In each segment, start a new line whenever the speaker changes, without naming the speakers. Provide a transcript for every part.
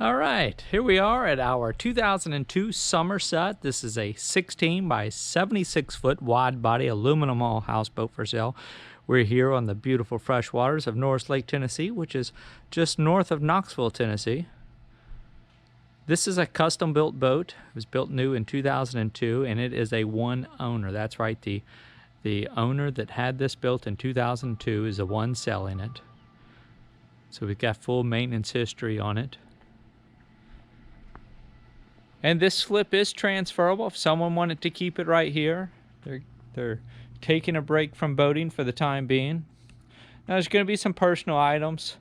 All right, here we are at our 2002 Somerset. This is a 16 by 76 foot wide body aluminum hull houseboat for sale. We're here on the beautiful fresh waters of Norris Lake, Tennessee, which is just north of Knoxville, Tennessee. This is a custom built boat. It was built new in 2002 and it is a one owner. That's right, the owner that had this built in 2002 is the one selling it. So we've got full maintenance history on it. And this slip is transferable if someone wanted to keep it right here. They're taking a break from boating for the time being. Now there's going to be some personal items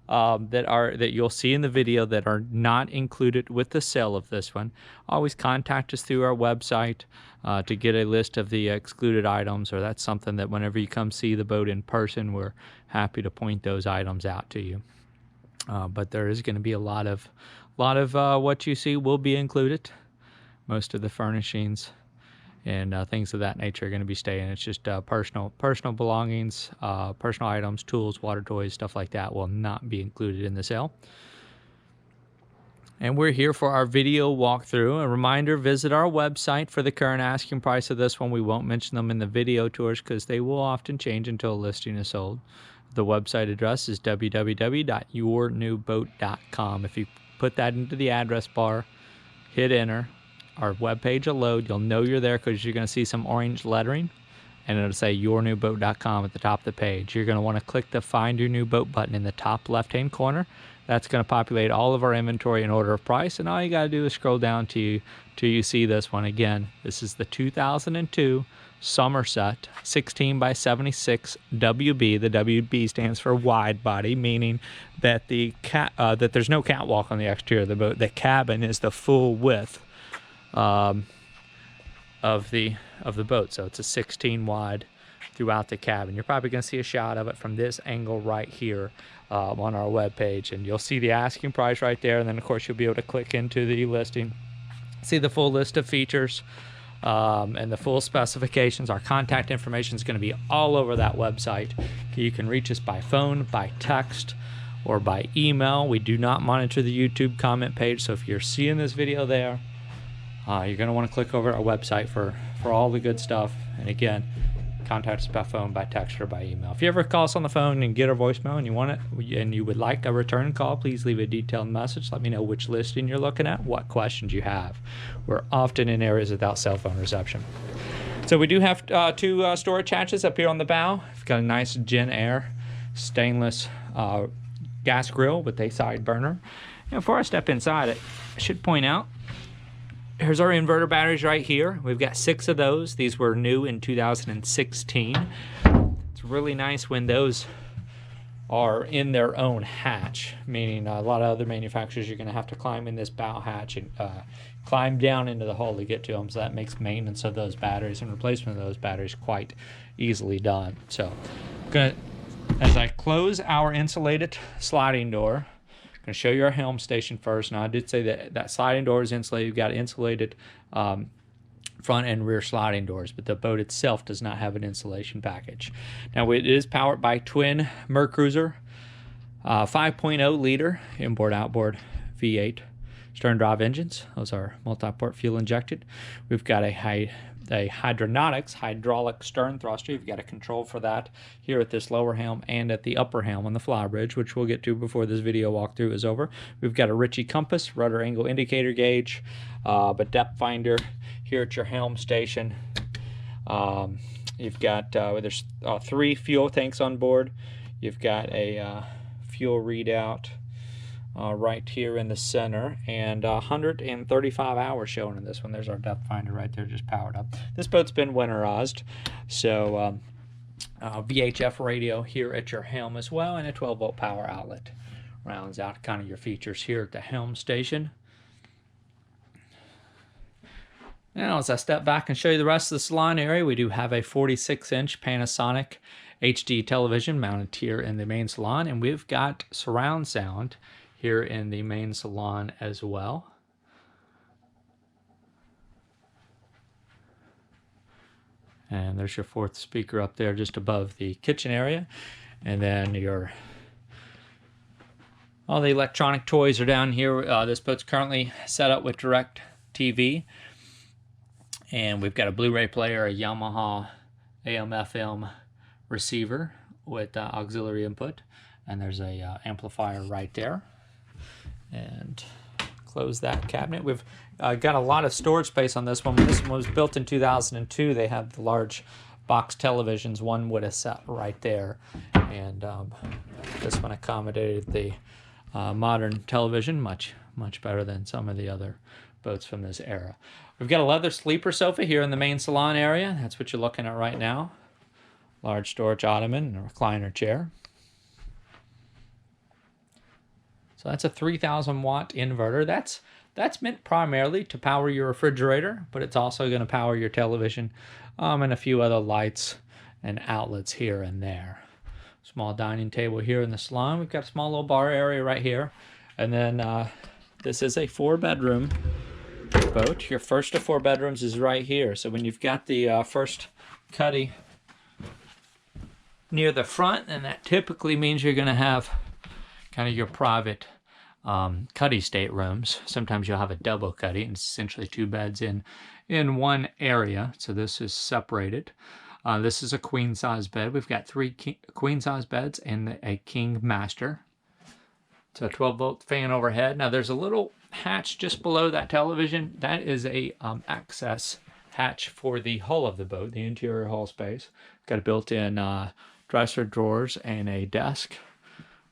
that you'll see in the video that are not included with the sale of this one. Always contact us through our website to get a list of the excluded items, or that's something that whenever you come see the boat in person, we're happy to point those items out to you. But there is going to be a lot of what you see will be included. Most of the furnishings and things of that nature are going to be staying. It's just personal belongings, personal items, tools, water toys, stuff like that will not be included in the sale. And we're here for our video walkthrough. A reminder, visit our website for the current asking price of this one. We won't mention them in the video tours because they will often change until a listing is sold. The website address is www.yournewboat.com. If you put that into the address bar, hit enter, our webpage will load. You'll know you're there because you're going to see some orange lettering, and it'll say yournewboat.com at the top of the page. You're going to want to click the Find Your New Boat button in the top left-hand corner. That's going to populate all of our inventory in order of price, and all you got to do is scroll down till you see this one. Again, this is the 2002 Somerset 16 by 76 WB. The WB stands for wide body, meaning that that there's no catwalk on the exterior of the boat. The cabin is the full width of the boat, so it's a 16 wide throughout the cabin. You're probably going to see a shot of it from this angle right here on our webpage, and you'll see the asking price right there. And then of course you'll be able to click into the listing, see the full list of features and the full specifications. Our contact information is going to be all over that website. You can reach us by phone, by text, or by email. We do not monitor the YouTube comment page, so if you're seeing this video there, you're going to want to click over our website for all the good stuff. And again, contact us by phone, by text, or by email. If you ever call us on the phone and get our voicemail and you want it, and you would like a return call, please leave a detailed message. Let me know which listing you're looking at, what questions you have. We're often in areas without cell phone reception. So we do have two storage hatches up here on the bow. We've got a nice Gen Air stainless gas grill with a side burner. And before I step inside it, I should point out, here's our inverter batteries right here. We've got 6 of those. These were new in 2016. It's really nice when those are in their own hatch, meaning a lot of other manufacturers, you're going to have to climb in this bow hatch and climb down into the hull to get to them. So that makes maintenance of those batteries and replacement of those batteries quite easily done. So as I close our insulated sliding door, I'm going to show you our helm station first. Now, I did say that sliding door is insulated. You've got insulated front and rear sliding doors, but the boat itself does not have an insulation package. Now, it is powered by twin MerCruiser 5.0 liter inboard outboard V8 stern drive engines. Those are multi-port fuel injected. We've got a hydraulic stern thruster. You've got a control for that here at this lower helm and at the upper helm on the Flybridge, which we'll get to before this video walkthrough is over. We've got a Ritchie compass, rudder angle indicator gauge, a depth finder here at your helm station. You've got there's 3 fuel tanks on board. You've got a fuel readout right here in the center, and 135 hours shown in this one. There's our depth finder right there, just powered up. This boat's been winterized, so VHF radio here at your helm as well, and a 12-volt power outlet rounds out kind of your features here at the helm station. Now, as I step back and show you the rest of the salon area, we do have a 46-inch Panasonic HD television mounted here in the main salon, and we've got surround sound here in the main salon as well. And there's your 4th speaker up there just above the kitchen area. And then your All the electronic toys are down here. This boat's currently set up with direct TV. And we've got a Blu-ray player, a Yamaha AM/FM receiver with auxiliary input. And there's a amplifier right there. And close that cabinet. We've got a lot of storage space on this one. This one was built in 2002. They have the large box televisions. One would have sat right there. And this one accommodated the modern television much better than some of the other boats from this era. We've got a leather sleeper sofa here in the main salon area. That's what you're looking at right now. Large storage ottoman and a recliner chair. So that's a 3,000 watt inverter. That's meant primarily to power your refrigerator, but it's also going to power your television and a few other lights and outlets here and there. Small dining table here in the salon. We've got a small little bar area right here. And then this is a 4-bedroom boat. Your first of 4 bedrooms is right here. So when you've got the first cuddy near the front, and that typically means you're going to have kind of your private cuddy staterooms. Sometimes you'll have a double cuddy, and it's essentially 2 beds in one area. So this is separated. This is a queen size bed. We've got 3 queen size beds and a king master. It's a 12-volt fan overhead. Now there's a little hatch just below that television. That is a access hatch for the hull of the boat, the interior hull space. Got a built-in dresser, drawers, and a desk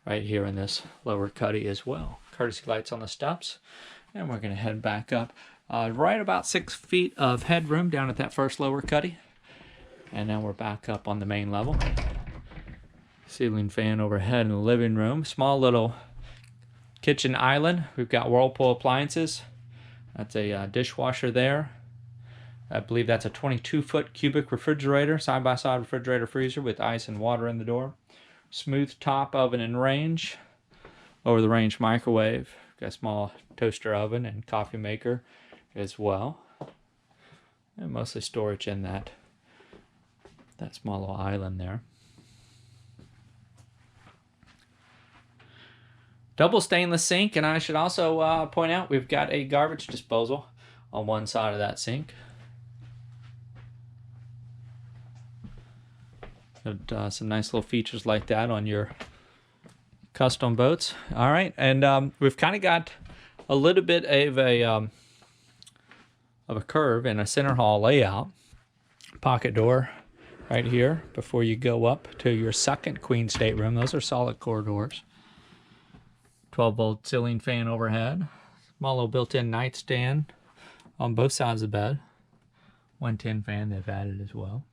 right here in this lower cuddy as well. Courtesy lights on the steps. And we're going to head back up. Right about 6 feet of headroom down at that first lower cuddy. And now we're back up on the main level. Ceiling fan overhead in the living room. Small little kitchen island. We've got Whirlpool appliances. That's a dishwasher there. I believe that's a 22-foot cubic refrigerator, side-by-side refrigerator freezer with ice and water in the door. Smooth top oven and range. Over the range microwave. Got a small toaster oven and coffee maker as well. And mostly storage in that small little island there. Double stainless sink, and I should also point out we've got a garbage disposal on one side of that sink. Got some nice little features like that on your custom boats. All right, and we've kind of got a little bit of a curve in a center hall layout. Pocket door right here before you go up to your second queen stateroom. Those are solid core doors. 12-volt ceiling fan overhead. Small little built-in nightstand on both sides of the bed. 110 fan they've added as well.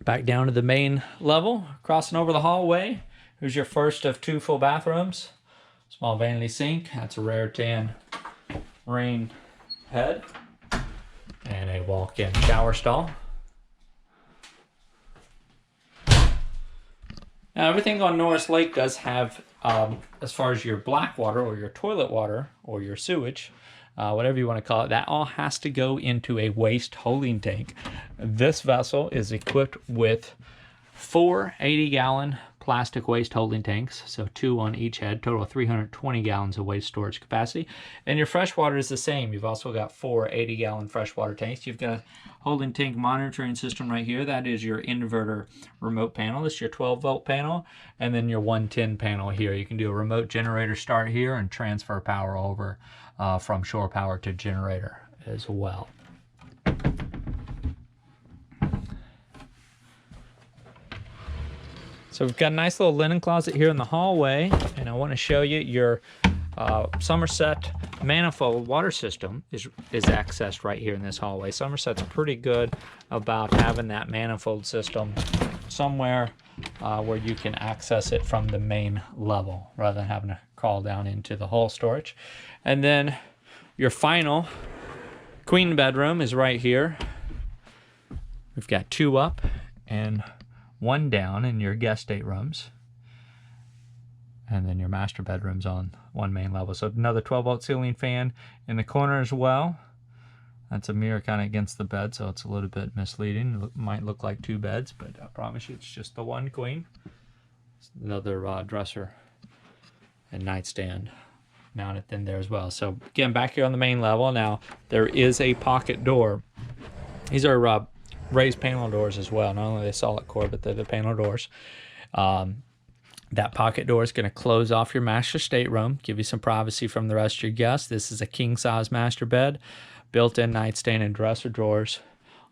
Back down to the main level, crossing over the hallway. Here's your first of 2 full bathrooms. Small vanity sink. That's a rare tan rain head. And a walk-in shower stall. Now everything on Norris Lake does have, as far as your black water or your toilet water or your sewage, whatever you want to call it, that all has to go into a waste holding tank. This vessel is equipped with 4 80-gallon plastic waste holding tanks, so 2 on each head, total of 320 gallons of waste storage capacity. And your freshwater is the same. You've also got 4 80-gallon freshwater tanks. You've got a holding tank monitoring system right here. That is your inverter remote panel. This is your 12-volt panel, and then your 110 panel here. You can do a remote generator start here and transfer power over from shore power to generator as well. So we've got a nice little linen closet here in the hallway, and I want to show you your Somerset manifold water system is accessed right here in this hallway. Somerset's pretty good about having that manifold system somewhere where you can access it from the main level rather than having to crawl down into the hull storage. And then your final queen bedroom is right here. We've got 2 up and 1 down in your guest staterooms, and then your master bedrooms on one main level. So another 12-volt ceiling fan in the corner as well. That's a mirror kind of against the bed, so it's a little bit misleading. It might look like 2 beds, but I promise you it's just the one queen. Another dresser and nightstand mounted in there as well. So again, back here on the main level, now there is a pocket door. These are raised panel doors as well. Not only are they solid core, but they're the panel doors. That pocket door is going to close off your master stateroom, give you some privacy from the rest of your guests. This is a king-size master bed, built-in nightstand and dresser drawers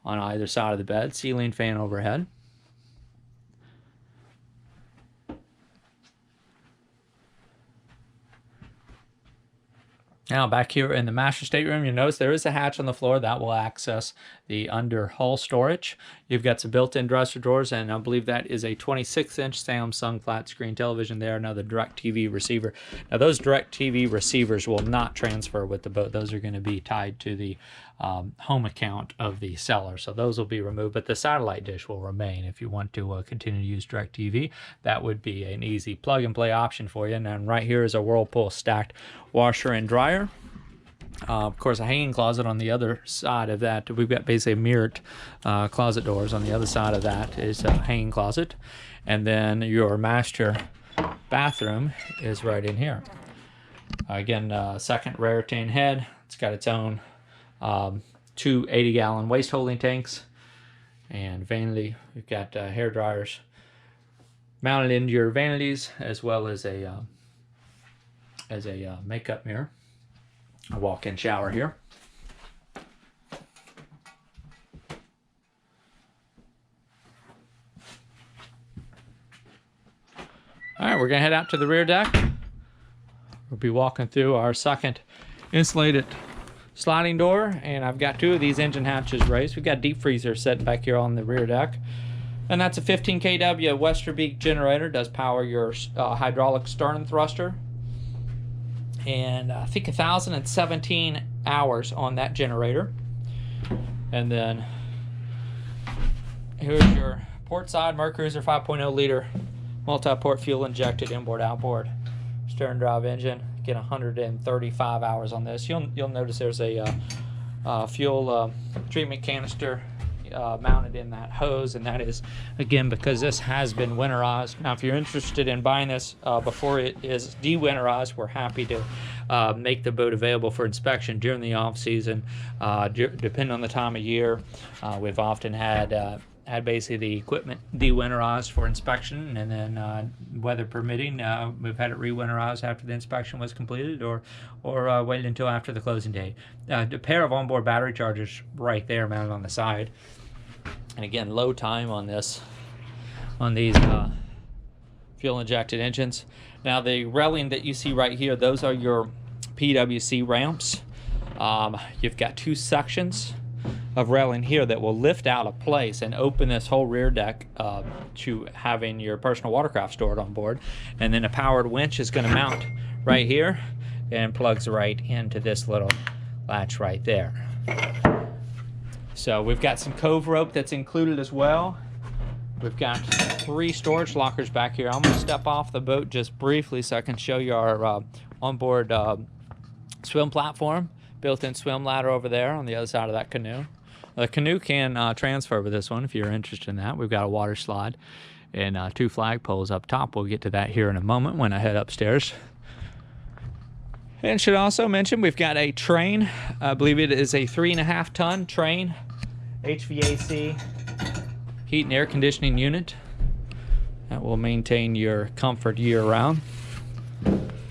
on either side of the bed, ceiling fan overhead. Now back here in the master stateroom, you'll notice there is a hatch on the floor that will access the under hull storage. You've got some built-in dresser drawers, and I believe that is a 26-inch Samsung flat screen television there, another DirecTV receiver. Now those DirecTV receivers will not transfer with the boat. Those are going to be tied to the home account of the seller, so those will be removed, but the satellite dish will remain. If you want to continue to use DirecTV, that would be an easy plug-and-play option for you. And then right here is a Whirlpool stacked washer and dryer. Of course, a hanging closet on the other side of that. We've got basically mirrored closet doors. On the other side of that is a hanging closet. And then your master bathroom is right in here. Again, second Raritan head. It's got its own 2 80-gallon waste holding tanks and vanity. We've got hair dryers mounted into your vanities, as well as a makeup mirror. A walk-in shower here. All right, we're gonna head out to the rear deck. We'll be walking through our second insulated sliding door, and I've got 2 of these engine hatches raised. We've got a deep freezer sitting back here on the rear deck, and that's a 15 kW Westerbeke generator. Does power your hydraulic stern thruster, and I think 1,017 hours on that generator. And then here's your port side MerCruiser 5.0 liter multi-port fuel injected inboard outboard stern drive engine. Get 135 hours on this. You'll notice there's a fuel treatment canister mounted in that hose, and that is again because this has been winterized. Now if you're interested in buying this before it is de-winterized, we're happy to make the boat available for inspection during the off season, depending on the time of year. We've often had basically the equipment de-winterized for inspection, and then weather permitting, we've had it re-winterized after the inspection was completed, or waited until after the closing date. A pair of onboard battery chargers right there mounted on the side. And again, low time on these fuel injected engines. Now the railing that you see right here, those are your PWC ramps. You've got 2 sections of railing here that will lift out of place and open this whole rear deck to having your personal watercraft stored on board. And then a powered winch is going to mount right here and plugs right into this little latch right there. So we've got some cove rope that's included as well. We've got 3 storage lockers back here. I'm going to step off the boat just briefly so I can show you our onboard swim platform. Built-in swim ladder over there on the other side of that canoe. The canoe can transfer with this one if you're interested in that. We've got a water slide and 2 flagpoles up top. We'll get to that here in a moment when I head upstairs. And should also mention we've got a Trane. I believe it is a 3.5 ton Trane HVAC heat and air conditioning unit that will maintain your comfort year-round.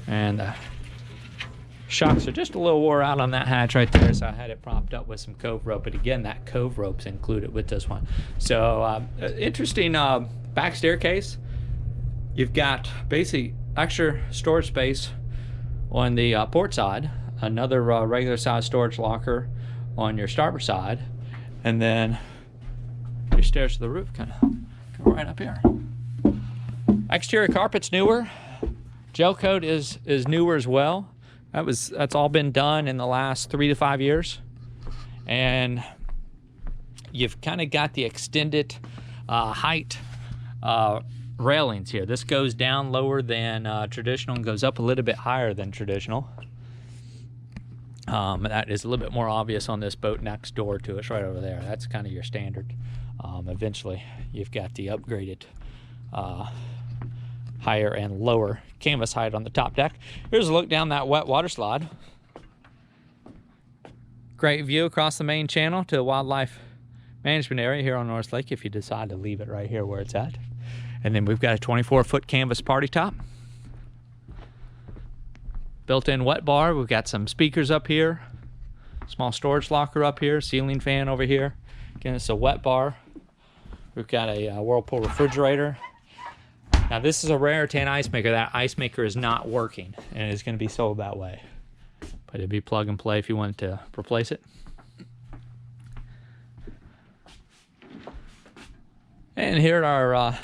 And shocks are just a little wore out on that hatch right there, so I had it propped up with some cove rope. But again, that cove rope's included with this one. So interesting back staircase. You've got basically extra storage space on the port side, another regular size storage locker on your starboard side, and then your stairs to the roof kind of go right up here. Exterior carpet's newer. Gel coat is newer as well. That's all been done in the last 3 to 5 years, and you've kind of got the extended height railings here. This goes down lower than traditional and goes up a little bit higher than traditional. That is a little bit more obvious on this boat next door to us, right over there. That's kind of your standard. Eventually, you've got the upgraded higher and lower canvas height on the top deck. Here's a look down that wet water slide. Great view across the main channel to the wildlife management area here on Norris Lake if you decide to leave it right here where it's at. And then we've got a 24-foot canvas party top. Built-in wet bar. We've got some speakers up here. Small storage locker up here. Ceiling fan over here. Again, it's a wet bar. We've got a Whirlpool refrigerator. Now this is a Raritan ice maker. That ice maker is not working and it's going to be sold that way. But it'd be plug and play if you wanted to replace it. And here at our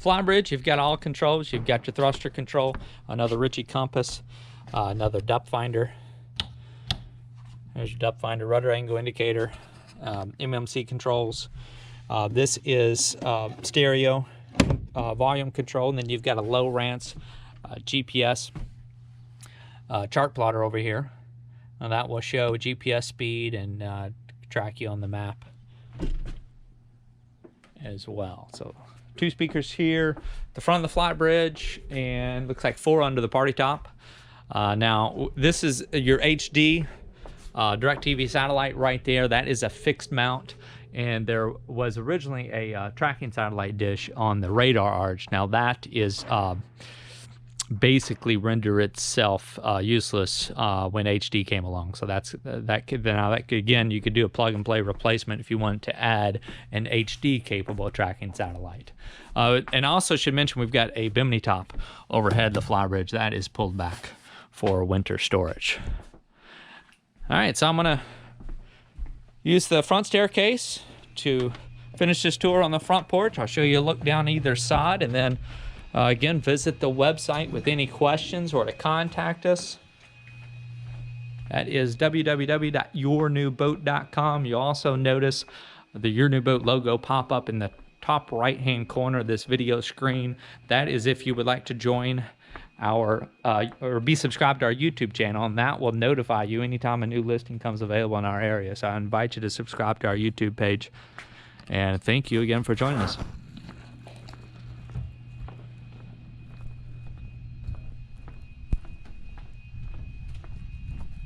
Flybridge, you've got all controls. You've got your thruster control, another Ritchie compass, another depth finder. There's your depth finder, rudder angle indicator, MMC controls. This is stereo volume control, and then you've got a low rance GPS Chartplotter over here. Now that will show GPS speed and track you on the map as well. So 2 speakers here, the front of the Flybridge, and looks like 4 under the party top. Now this is your HD DirecTV satellite right there. That is a fixed mount, and there was originally a tracking satellite dish on the radar arch. Now that is basically render itself useless when HD came along. So that could again, you could do a plug and play replacement if you wanted to add an HD capable tracking satellite. And I also should mention we've got a bimini top overhead the Flybridge that is pulled back for winter storage. All right, so I'm gonna use the front staircase to finish this tour on the front porch. I'll show you a look down either side, and then again, visit the website with any questions or to contact us. That is www.yournewboat.com. You'll also notice the Your New Boat logo pop up in the top right-hand corner of this video screen. That is if you would like to join our or be subscribed to our YouTube channel, and that will notify you anytime a new listing comes available in our area. So I invite you to subscribe to our YouTube page, and thank you again for joining us.